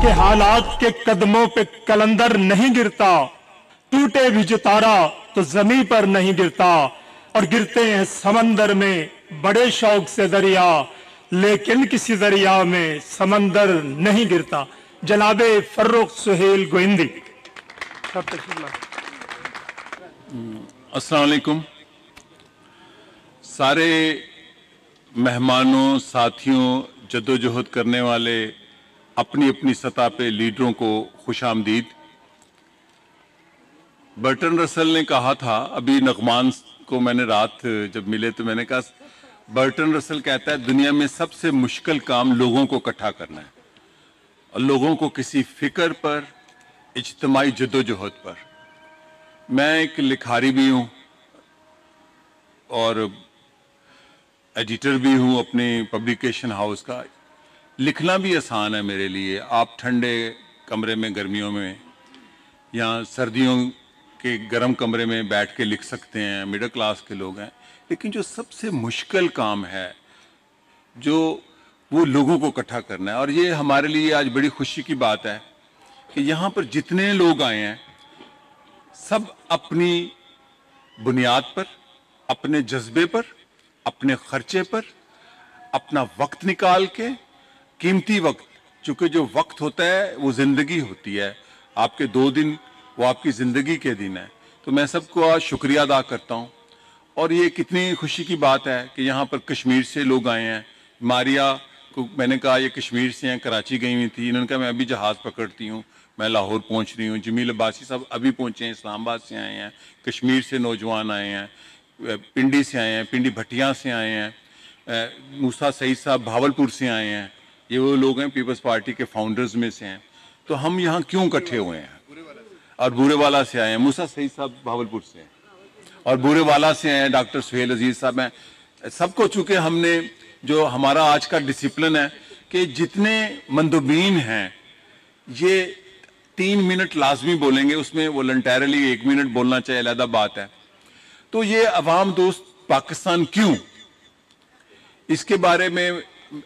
کہ حالات کے قدموں پہ کلندر نہیں گرتا، ٹوٹے بھی جو تارا تو زمین پر نہیں گرتا، اور گرتے ہیں سمندر میں بڑے شوق سے دریا، لیکن کسی دریا میں سمندر نہیں گرتا۔ جناب فرخ سہیل گوہندی۔ السلام علیکم۔ سارے مہمانوں، ساتھیوں، جدوجہد کرنے والے اپنی اپنی سطح پہ لیڈروں کو خوش آمدید۔ برٹن رسل نے کہا تھا، ابھی نغمان کو میں نے رات جب ملے تو میں نے کہا، برٹن رسل کہتا ہے دنیا میں سب سے مشکل کام لوگوں کو اکٹھا کرنا ہے، اور لوگوں کو کسی فکر پر، اجتماعی جدوجہد پر۔ میں ایک لکھاری بھی ہوں اور ایڈیٹر بھی ہوں اپنے پبلیکیشن ہاؤس کا۔ لکھنا بھی آسان ہے میرے لیے، آپ ٹھنڈے کمرے میں گرمیوں میں یا سردیوں کے گرم کمرے میں بیٹھ کے لکھ سکتے ہیں، مڈل کلاس کے لوگ ہیں۔ لیکن جو سب سے مشکل کام ہے جو وہ لوگوں کو اکٹھا کرنا ہے، اور یہ ہمارے لیے آج بڑی خوشی کی بات ہے کہ یہاں پر جتنے لوگ آئے ہیں سب اپنی بنیاد پر، اپنے جذبے پر، اپنے خرچے پر، اپنا وقت نکال کے، قیمتی وقت، چونکہ جو وقت ہوتا ہے وہ زندگی ہوتی ہے، آپ کے 2 دن وہ آپ کی زندگی کے دن ہے۔ تو میں سب کو آج شکریہ ادا کرتا ہوں، اور یہ کتنی خوشی کی بات ہے کہ یہاں پر کشمیر سے لوگ آئے ہیں۔ ماریا کو میں نے کہا یہ کشمیر سے ہیں، کراچی گئی ہوئی تھی، انہوں نے کہا میں ابھی جہاز پکڑتی ہوں، میں لاہور پہنچ رہی ہوں۔ جمیل عباسی صاحب ابھی پہنچے ہیں، اسلام آباد سے آئے ہیں۔ کشمیر سے نوجوان آئے ہیں، پنڈی سے آئے ہیں، پنڈی بھٹیاں سے آئے ہیں، موسیٰ سعید صاحب بھاولپور سے آئے ہیں۔ یہ وہ لوگ ہیں پیپلز پارٹی کے فاؤنڈرز میں سے ہیں۔ تو ہم یہاں کیوں اکٹھے ہوئے ہیں؟ اور بورے والا سے آئے ہیں، موسیٰ سعید صاحب بھاولپور سے ہیں، اور بورے والا سے آئے ہیں ڈاکٹر سہیل عزیز صاحب ہیں۔ سب کو چونکہ ہم نے جو ہمارا آج کا ڈسپلن ہے کہ جتنے مندوبین ہیں یہ 3 منٹ لازمی بولیں گے، اس میں والنٹیرلی 1 منٹ بولنا چاہیے، علیحدہ بات ہے۔ تو یہ عوام دوست پاکستان کیوں، اس کے بارے میں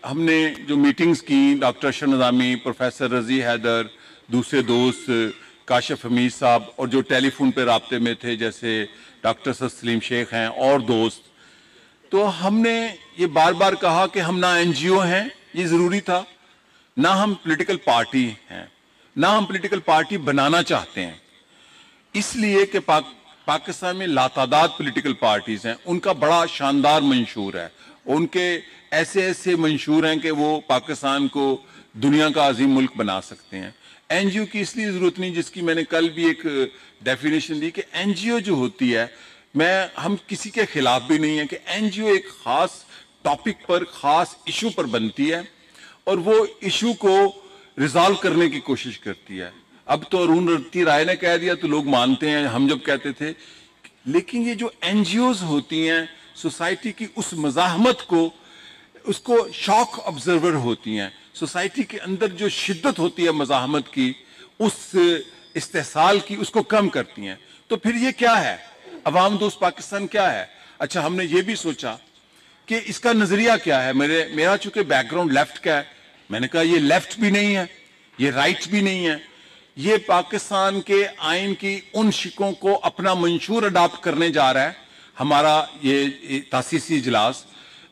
ہم نے جو میٹنگز کی، ڈاکٹر اشرف نظامی، پروفیسر رضی حیدر، دوسرے دوست کاشف حمید صاحب، اور جو ٹیلی فون پہ رابطے میں تھے جیسے ڈاکٹر سلیم شیخ ہیں اور دوست، تو ہم نے یہ بار بار کہا کہ ہم نہ این جی او ہیں، یہ ضروری تھا، نہ ہم پولیٹیکل پارٹی ہیں، نہ ہم پولیٹیکل پارٹی بنانا چاہتے ہیں، اس لیے کہ پاکستان میں لاتعداد پولیٹیکل پارٹیز ہیں، ان کا بڑا شاندار منشور ہے، ان کے ایسے منشور ہیں کہ وہ پاکستان کو دنیا کا عظیم ملک بنا سکتے ہیں۔ این جی او کی اس لیے ضرورت نہیں، جس کی میں نے کل بھی ایک ڈیفینیشن دی کہ این جی او جو ہوتی ہے، ہم کسی کے خلاف بھی نہیں ہیں کہ این جی او ایک خاص ٹاپک پر، خاص ایشو پر بنتی ہے اور وہ ایشو کو ریزالو کرنے کی کوشش کرتی ہے۔ اب تو ارون رتی رائے نے کہہ دیا تو لوگ مانتے ہیں، ہم جب کہتے تھے، لیکن یہ جو این جی اوز ہوتی ہیں سوسائٹی کی اس مزاحمت کو، اس کو شاک آبزرور ہوتی ہیں، سوسائٹی کے اندر جو شدت ہوتی ہے مزاحمت کی، اس استحصال کی، اس کو کم کرتی ہیں۔ تو پھر یہ کیا ہے، عوام دوست پاکستان کیا ہے؟ اچھا، ہم نے یہ بھی سوچا کہ اس کا نظریہ کیا ہے۔ میرا چونکہ بیک گراؤنڈ لیفٹ کا ہے، میں نے کہا یہ لیفٹ بھی نہیں ہے، یہ رائٹ بھی نہیں ہے، یہ پاکستان کے آئین کی ان شکوں کو اپنا منشور اڈاپٹ کرنے جا رہا ہے۔ ہمارا یہ تاسیسی اجلاس،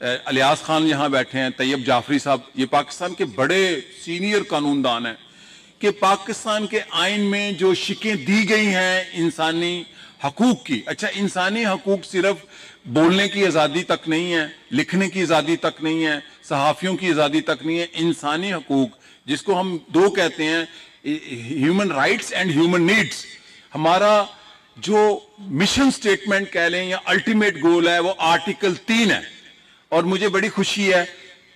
الیاس خان یہاں بیٹھے ہیں، طیب جعفری صاحب، یہ پاکستان کے بڑے سینئر قانون دان ہیں، کہ پاکستان کے آئین میں جو شکیں دی گئی ہیں انسانی حقوق کی، اچھا انسانی حقوق صرف بولنے کی آزادی تک نہیں ہے، لکھنے کی آزادی تک نہیں ہے، صحافیوں کی آزادی تک نہیں ہے، انسانی حقوق جس کو ہم 2 کہتے ہیں، human rights and human needs. ہمارا جو مشن سٹیٹمنٹ کہہ لیں یا الٹیمیٹ گول ہے وہ آرٹیکل 3 ہے، اور مجھے بڑی خوشی ہے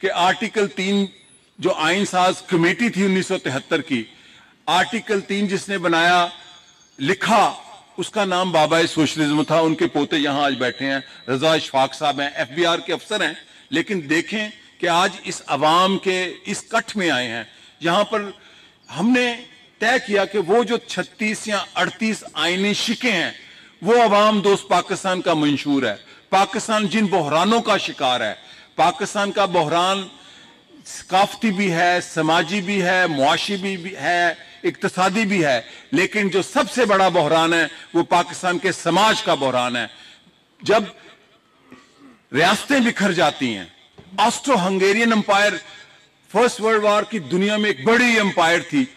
کہ آرٹیکل 3 جو آئین ساز کمیٹی تھی 1973 کی، آرٹیکل 3 جس نے بنایا، لکھا، اس کا نام بابا سوشلزم تھا۔ ان کے پوتے یہاں آج بیٹھے ہیں، رضا اشفاق صاحب ہیں، ایف بی آر کے افسر ہیں، لیکن دیکھیں کہ آج اس عوام کے اس کٹھ میں آئے ہیں۔ یہاں پر ہم نے طے کیا کہ وہ جو 36 یا 38 آئینی شکیں ہیں وہ عوام دوست پاکستان کا منشور ہے۔ پاکستان جن بحرانوں کا شکار ہے، پاکستان کا بحران सकाफती भी है, समाजी भी है, मुआशी भी है, इक्तिसादी भी है, लेकिन जो सबसे बड़ा बहरान है वो पाकिस्तान के समाज का बहरान है। जब रियासतें बिखर जाती हैं, Austro Hungarian empire first world war की दुनिया में एक बड़ी एम्पायर थी,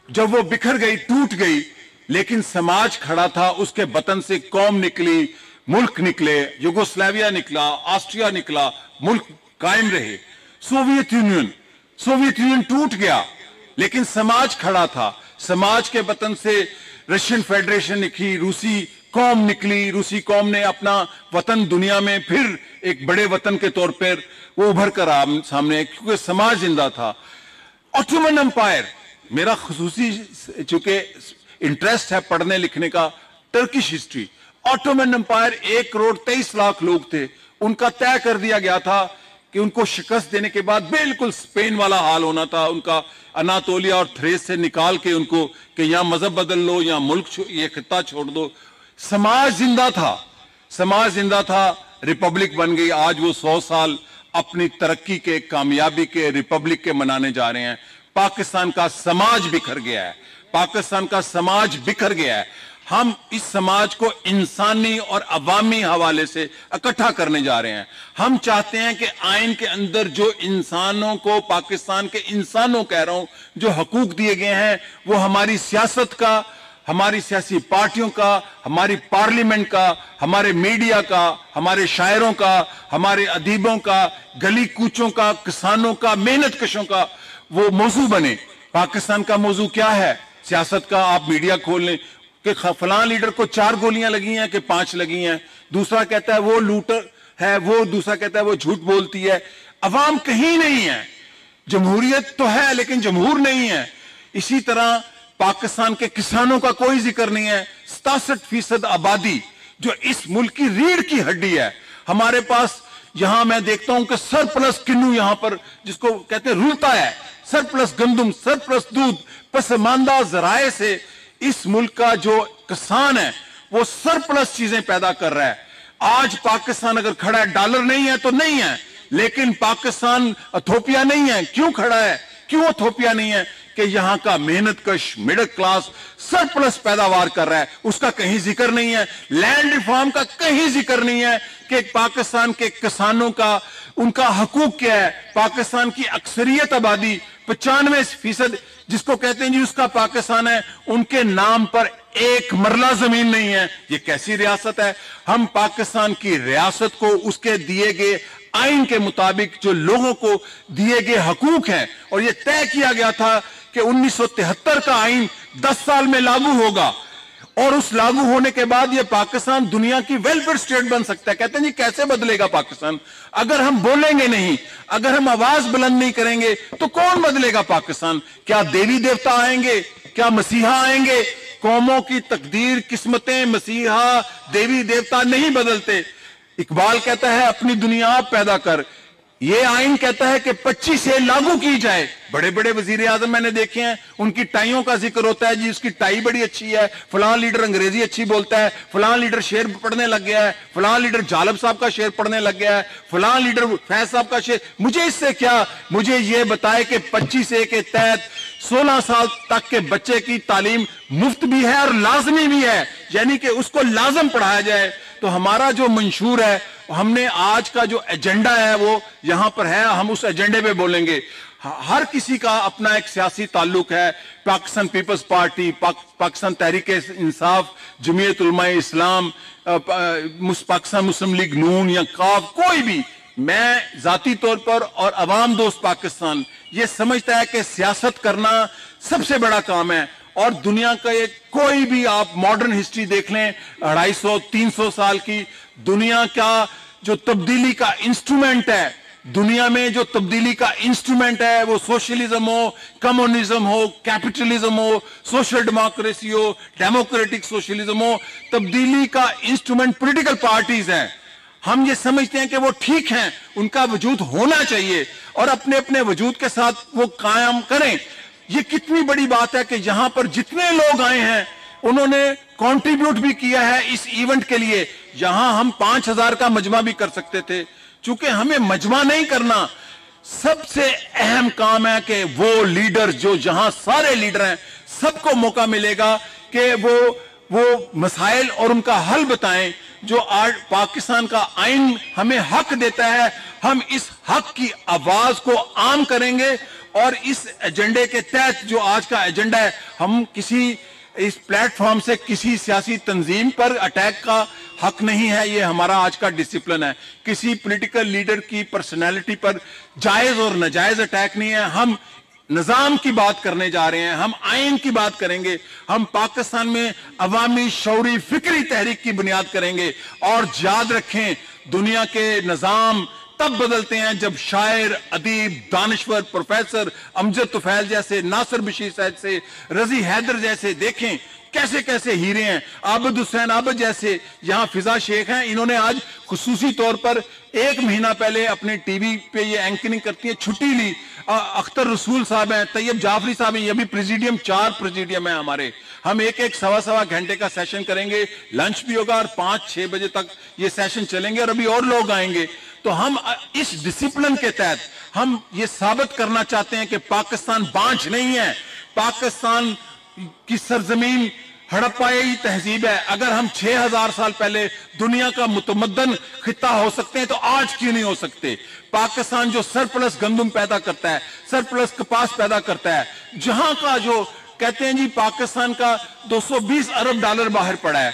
जब वो बिखर गई, टूट गई, लेकिन समाज खड़ा था, उसके वतन से कौम निकली, मुल्क निकले, युगोस्लाविया निकला, ऑस्ट्रिया निकला, मुल्क कायम रहे। सोवियत यूनियन टूट गया, लेकिन समाज खड़ा था, समाज के वतन से रशियन फेडरेशन निकली, रूसी कौम निकली, रूसी कौम ने अपना वतन दुनिया में फिर एक बड़े वतन के तौर पर वो उभर कर सामने, क्योंकि समाज जिंदा था। ऑटोमन एम्पायर, मेरा खुसूसी चूंकि इंटरेस्ट है पढ़ने लिखने का, टर्किश हिस्ट्री, ऑटोमन एम्पायर 1,23,00,000 लोग थे, उनका तय कर दिया गया था कि उनको शिकस्त देने के बाद बिल्कुल स्पेन वाला हाल होना था, उनका अनातोलिया और थ्रेस से निकाल के उनको कि यहां मजहब बदल लो, यहां मुल्क ये खित्ता छोड़ दो। समाज जिंदा था, रिपब्लिक बन गई। आज वो 100 साल अपनी तरक्की के, कामयाबी के, रिपब्लिक के मनाने जा रहे हैं। पाकिस्तान का समाज बिखर गया है, हम इस समाज को इंसानी और अवामी हवाले से इकट्ठा करने जा रहे हैं। हम चाहते हैं कि आइन के अंदर जो इंसानों को, पाकिस्तान के इंसानों कह रहा हूं, जो हकूक दिए गए हैं, वो हमारी सियासत का, हमारी सियासी पार्टियों का, हमारी पार्लियामेंट का, हमारे मीडिया का, हमारे शायरों का, हमारे अदीबों का, गली कूचों का, किसानों का, मेहनत कशों का वो मौजू बने। पाकिस्तान का मौजू क्या है सियासत का? आप मीडिया खोल लें कि फलां लीडर को 4 गोलियां लगी हैं कि 5 लगी हैं, दूसरा कहता है वो लूटर है, वो दूसरा कहता है वो झूठ बोलती है। अवाम कहीं नहीं है, जमहूरियत तो है लेकिन जमहूर नहीं है। इसी तरह पाकिस्तान के किसानों का कोई जिक्र नहीं है। 67% आबादी जो इस मुल्क की रीढ़ की हड्डी है, हमारे पास यहां मैं देखता हूं कि सरप्लस किन्नू यहां पर जिसको कहते हैं रुलता है, सरप्लस गंदम, सरप्लस दूध, पसमानदा जराए से इस मुल्क का जो किसान है वो सरप्लस चीजें पैदा कर रहा है। आज पाकिस्तान अगर खड़ा है, डॉलर नहीं है तो नहीं है, लेकिन पाकिस्तान इथोपिया नहीं है। क्यों खड़ा है, क्यों इथोपिया नहीं है? कि यहां का मेहनत कश मिडिल क्लास सरप्लस पैदावार कर रहा है, उसका कहीं जिक्र नहीं है। लैंड रिफॉर्म का कहीं जिक्र नहीं है कि पाकिस्तान के किसानों का, उनका हकूक क्या है। पाकिस्तान की अक्सरियत आबादी 95% जिसको कहते हैं जी उसका पाकिस्तान है, उनके नाम पर एक मरला जमीन नहीं है। ये कैसी रियासत है? हम पाकिस्तान की रियासत को उसके दिए गए आइन के मुताबिक जो लोगों को दिए गए हकूक हैं, और ये तय किया गया था कि 1973 का आइन 10 साल में लागू होगा, और उस लागू होने के बाद ये पाकिस्तान दुनिया की वेलफेयर स्टेट बन सकता है। कहते हैं जी कैसे बदलेगा पाकिस्तान? अगर हम बोलेंगे नहीं, अगर हम आवाज बुलंद नहीं करेंगे तो कौन बदलेगा पाकिस्तान? क्या देवी देवता आएंगे? क्या मसीहा आएंगे? कौमों की तकदीर, किस्मतें मसीहा, देवी देवता नहीं बदलते। इकबाल कहता है अपनी दुनिया आप पैदा कर। ये आइन कहता है कि 25 से लागू की जाए। बड़े बड़े वजीर आजम मैंने देखे हैं, उनकी टाइयों का जिक्र होता है जी उसकी टाई बड़ी अच्छी है, फलां लीडर अंग्रेजी अच्छी बोलता है, फलां लीडर शेर पढ़ने लग गया है, फलां लीडर जालब साहब का शेर पढ़ने लग गया है, फलां लीडर फैज साहब का शेर। मुझे इससे क्या, मुझे ये बताए कि 25A के तहत 16 साल तक के बच्चे की तालीम मुफ्त भी है और लाजमी भी है, यानी कि उसको लाजम पढ़ाया जाए। तो हमारा जो मंशूर है, हमने आज का जो एजेंडा है वो यहां पर है, हम उस एजेंडे पे बोलेंगे। हर किसी का अपना एक सियासी ताल्लुक है। पाकिस्तान पीपल्स पार्टी, पाकिस्तान तहरीक इंसाफ, जमीयत उलमाए इस्लाम, पाकिस्तान मुस्लिम लीग नून या काफ, कोई भी, मैं जाती तौर पर और अवाम दोस्त पाकिस्तान ये समझता है कि सियासत करना सबसे बड़ा काम है। और दुनिया का एक कोई भी आप मॉडर्न हिस्ट्री देख लें, 250-300 साल की दुनिया का जो तब्दीली का इंस्ट्रूमेंट है, दुनिया में जो तब्दीली का इंस्ट्रूमेंट है, वो सोशलिज्म हो, कम्युनिज्म हो, कैपिटलिज्म हो, सोशल डेमोक्रेसी हो, डेमोक्रेटिक सोशलिज्म हो, तब्दीली का इंस्ट्रूमेंट पॉलिटिकल पार्टीज हैं। हम ये समझते हैं कि वो ठीक हैं, उनका वजूद होना चाहिए और अपने अपने वजूद के साथ वो कायम करें। ये कितनी बड़ी बात है कि यहां पर जितने लोग आए हैं उन्होंने कंट्रीब्यूट भी किया है इस इवेंट के लिए। यहां हम 5000 का मजमा भी कर सकते थे, चूंकि हमें मजमा नहीं करना, सबसे अहम काम है कि वो लीडर जो जहां सारे लीडर हैं सबको मौका मिलेगा कि वो मसाइल और उनका हल बताएं जो आज पाकिस्तान का आइन हमें हक देता है। हम इस हक की आवाज को आम करेंगे और इस एजेंडे के तहत जो आज का एजेंडा है, हम किसी इस प्लेटफॉर्म से किसी सियासी तंजीम पर अटैक का हक नहीं है। ये हमारा आज का डिसिप्लिन है। किसी पॉलिटिकल लीडर की पर्सनैलिटी पर जायज और नाजायज अटैक नहीं है। हम निजाम की बात करने जा रहे हैं, हम आइन की बात करेंगे, हम पाकिस्तान में अवामी शौरी फिक्री तहरीक की बुनियाद करेंगे। और याद रखें, दुनिया के निजाम तब बदलते हैं जब शायर, अदीब, दानिश्वर, प्रोफेसर अमजद तुफैल जैसे, नासिर बशीर साहब से, रजी हैदर जैसे, देखें कैसे कैसे हीरे हैं, आबिद हुसैन आबिद जैसे, यहाँ फिजा शेख हैं। इन्होंने आज खुसूसी तौर पर 1 महीना पहले अपने टीवी पे ये एंकरिंग करती है, छुट्टी ली। अख्तर रसूल साहब हैं, तैयब जाफरी साहब हैं, ये भी प्रेसिडियम, 4 प्रेसिडियम है हमारे। हम एक सवा घंटे का सेशन करेंगे, लंच भी होगा और 5-6 बजे तक ये सेशन चलेंगे और अभी और लोग आएंगे। तो हम इस डिसिप्लिन के तहत हम ये साबित करना चाहते हैं कि पाकिस्तान बांझ नहीं है। पाकिस्तान की सरजमीन हड़प्पाई तहजीब है। अगर हम 6000 साल पहले दुनिया का मुतमद्दन खिता हो सकते हैं तो आज क्यों नहीं हो सकते। पाकिस्तान जो सरप्लस गंदम पैदा करता है, सरप्लस कपास पैदा करता है, जहां का जो कहते हैं जी पाकिस्तान का 220 अरब डॉलर बाहर पड़ा है।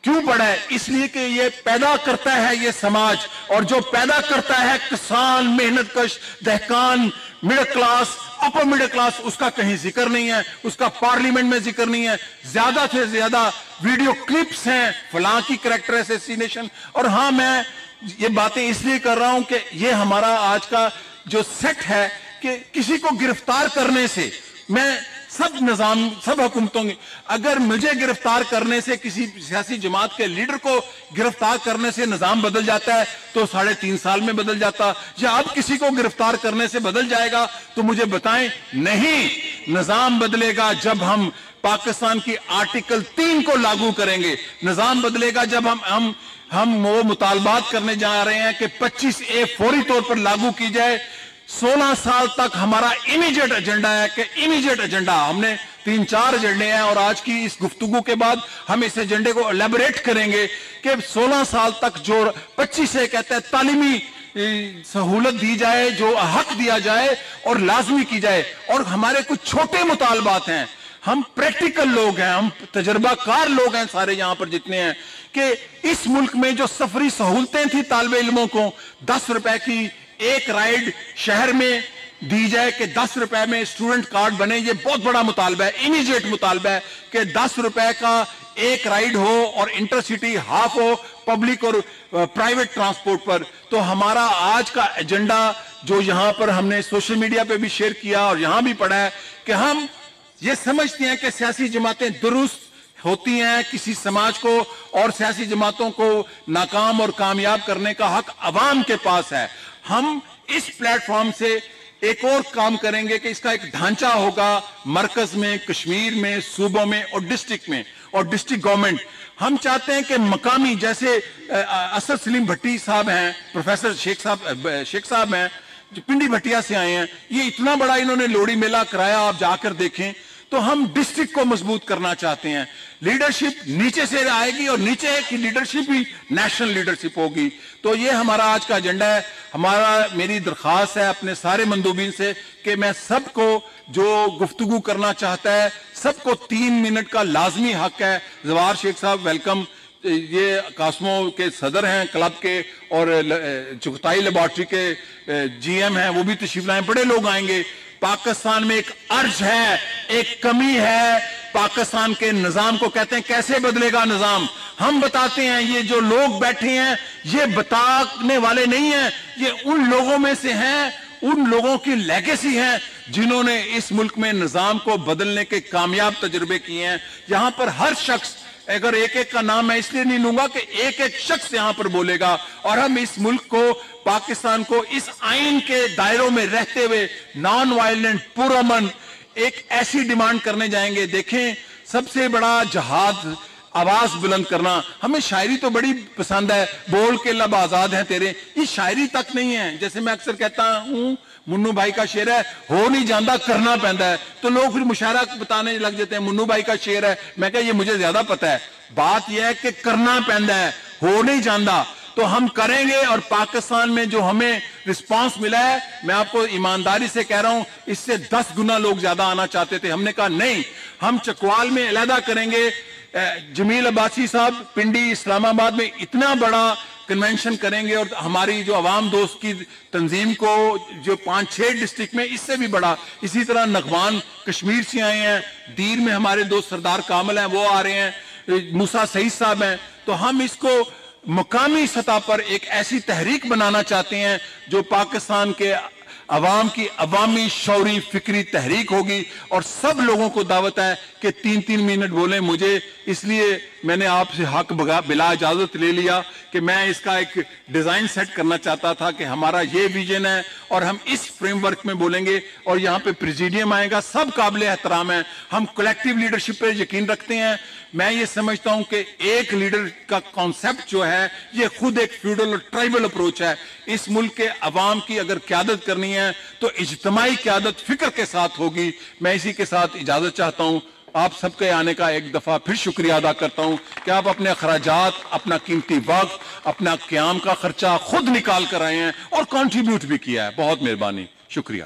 क्यों पड़ा है? इसलिए कि ये पैदा करता है ये समाज, और जो पैदा करता है किसान, मेहनतकश, दहकान, middle class, upper middle class, उसका कहीं जिक्र नहीं है, उसका पार्लियामेंट में जिक्र नहीं है। ज्यादा से ज्यादा वीडियो क्लिप्स हैं फलां की कैरेक्टर असैसिनेशन। और हाँ, मैं ये बातें इसलिए कर रहा हूं कि ये हमारा आज का जो सेट है कि किसी को गिरफ्तार करने से, मैं सब निजाम, सब हुकूमतों की, अगर मुझे गिरफ्तार करने से, किसी सियासी जमात के लीडर को गिरफ्तार करने से निजाम बदल जाता है तो 3.5 साल में बदल जाता, या अब किसी को गिरफ्तार करने से बदल जाएगा तो मुझे बताएं। नहीं, निजाम बदलेगा जब हम पाकिस्तान की आर्टिकल 3 को लागू करेंगे। निजाम बदलेगा जब हम वो मुतालबात करने जा रहे हैं कि 25A फौरी तौर पर लागू की जाए। 16 साल तक हमारा इमीडिएट एजेंडा है कि इमीडिएट एजेंडा, हमने 3-4 एजेंडे हैं और आज की इस गुफ्तगू के बाद हम इस एजेंडे को एलेबोरेट करेंगे कि 16 साल तक जो 25A कहता है तालीमी सहूलत दी जाए, जो हक दिया जाए और लाजमी की जाए। और हमारे कुछ छोटे मुतालबात हैं, हम प्रैक्टिकल लोग हैं, हम तजर्बाकार लोग हैं सारे यहां पर जितने हैं, कि इस मुल्क में जो सफरी सहूलतें थी तालिब इल्मों को, 10 रुपए की एक राइड शहर में दी जाए कि 10 रुपए में स्टूडेंट कार्ड बने। ये बहुत बड़ा मुतालबा है, इमीडिएट मुतालबा है कि 10 रुपए का एक राइड हो और इंटरसिटी हाफ हो पब्लिक और प्राइवेट ट्रांसपोर्ट पर। तो हमारा आज का एजेंडा जो यहां पर हमने सोशल मीडिया पे भी शेयर किया और यहां भी पढ़ा है कि हम ये समझते हैं कि सियासी जमातें दुरुस्त होती हैं किसी समाज को, और सियासी जमातों को नाकाम और कामयाब करने का हक अवाम के पास है। हम इस प्लेटफॉर्म से एक और काम करेंगे कि इसका एक ढांचा होगा मरकज में, कश्मीर में, सूबों में और डिस्ट्रिक्ट में, और डिस्ट्रिक्ट गवर्नमेंट। हम चाहते हैं कि मकामी, जैसे असद सलीम भट्टी साहब हैं, प्रोफेसर शेख साहब हैं जो पिंडी भटिया से आए हैं, ये इतना बड़ा इन्होंने लोहड़ी मेला कराया, आप जाकर देखें। तो हम डिस्ट्रिक्ट को मजबूत करना चाहते हैं। लीडरशिप नीचे से आएगी और नीचे की लीडरशिप भी नेशनल लीडरशिप होगी। तो ये हमारा आज का एजेंडा है। मेरी दरख्वास्त है अपने सारे मंदूबीन से कि मैं सबको जो गुफ्तगू करना चाहता है, सबको 3 मिनट का लाजमी हक है। जवार शेख साहब वेलकम, ये कास्मो के सदर हैं क्लब के, और चुगताई लेबॉर्ट्री के GM हैं, वो भी तशरीफ लाएं। बड़े लोग आएंगे। पाकिस्तान में एक अर्ज है, एक कमी है पाकिस्तान के निजाम को। कहते हैं कैसे बदलेगा निजाम, हम बताते हैं। ये जो लोग बैठे हैं ये बताने वाले नहीं हैं, ये उन लोगों में से हैं, उन लोगों की लेगेसी है जिन्होंने इस मुल्क में निजाम को बदलने के कामयाब तजुर्बे किए हैं। यहां पर हर शख्स, अगर एक एक का नाम मैं इसलिए नहीं लूंगा कि एक एक शख्स यहां पर बोलेगा, और हम इस मुल्क को, पाकिस्तान को इस आइन के दायरों में रहते हुए नॉन वायलेंट, पुरअमन एक ऐसी डिमांड करने जाएंगे। देखें, सबसे बड़ा जहाद آواز بلند کرنا. ہمیں شاعری تو بڑی پسند ہے, بول کے لب آزاد ہیں تیرے, یہ شاعری تک نہیں ہے. جیسے میں اکثر کہتا ہوں, منو بھائی کا شعر ہے, ہو نہیں جاندہ کرنا پہندا ہے, تو لوگ پھر مشاعرہ بتانے لگ جاتے ہیں منو بھائی کا شعر ہے. میں کہا یہ مجھے زیادہ پتہ ہے, بات یہ ہے کہ کرنا پہندا ہے, ہو نہیں جاندہ. تو ہم کریں گے, اور پاکستان میں جو ہمیں رسپانس ملا ہے, میں آپ کو ایمانداری سے کہہ رہا ہوں, اس سے 10 گنا لوگ زیادہ آنا چاہتے تھے. ہم نے کہا نہیں, ہم چکوال میں علیحدہ کریں گے. جمیل عباسی صاحب پنڈی اسلام آباد میں اتنا بڑا کنونشن کریں گے, اور ہماری جو عوام دوست کی تنظیم کو جو 5-6 ڈسٹرکٹ میں, اس سے بھی بڑا. اسی طرح نغوان کشمیر سے آئے ہیں, دیر میں ہمارے دوست سردار کامل ہیں, وہ آ رہے ہیں, موسیٰ سعید صاحب ہیں. تو ہم اس کو مقامی سطح پر ایک ایسی تحریک بنانا چاہتے ہیں جو پاکستان کے عوام کی عوامی شعوری فکری تحریک ہوگی. اور سب لوگوں کو دعوت ہے کہ 3-3 منٹ بولیں مجھے, اس لیے میں نے آپ سے حق بلا اجازت لے لیا کہ میں اس کا ایک ڈیزائن سیٹ کرنا چاہتا تھا کہ ہمارا یہ ویژن ہے, اور ہم اس فریم ورک میں بولیں گے. اور یہاں پہ پریزیڈیم آئے گا, سب قابل احترام ہیں, ہم کلیکٹیو لیڈرشپ پہ یقین رکھتے ہیں. میں یہ سمجھتا ہوں کہ ایک لیڈر کا کانسیپٹ جو ہے یہ خود ایک فیوڈل اور ٹرائبل اپروچ ہے. اس ملک کے عوام کی اگر قیادت کرنی ہے تو اجتماعی قیادت فکر کے ساتھ ہوگی. میں اسی کے ساتھ اجازت چاہتا ہوں. آپ سب کے آنے کا ایک دفعہ پھر شکریہ ادا کرتا ہوں کہ آپ اپنے اخراجات, اپنا قیمتی وقت, اپنا قیام کا خرچہ خود نکال کر آئے ہیں اور کنٹریبیوٹ بھی کیا ہے. بہت مہربانی, شکریہ.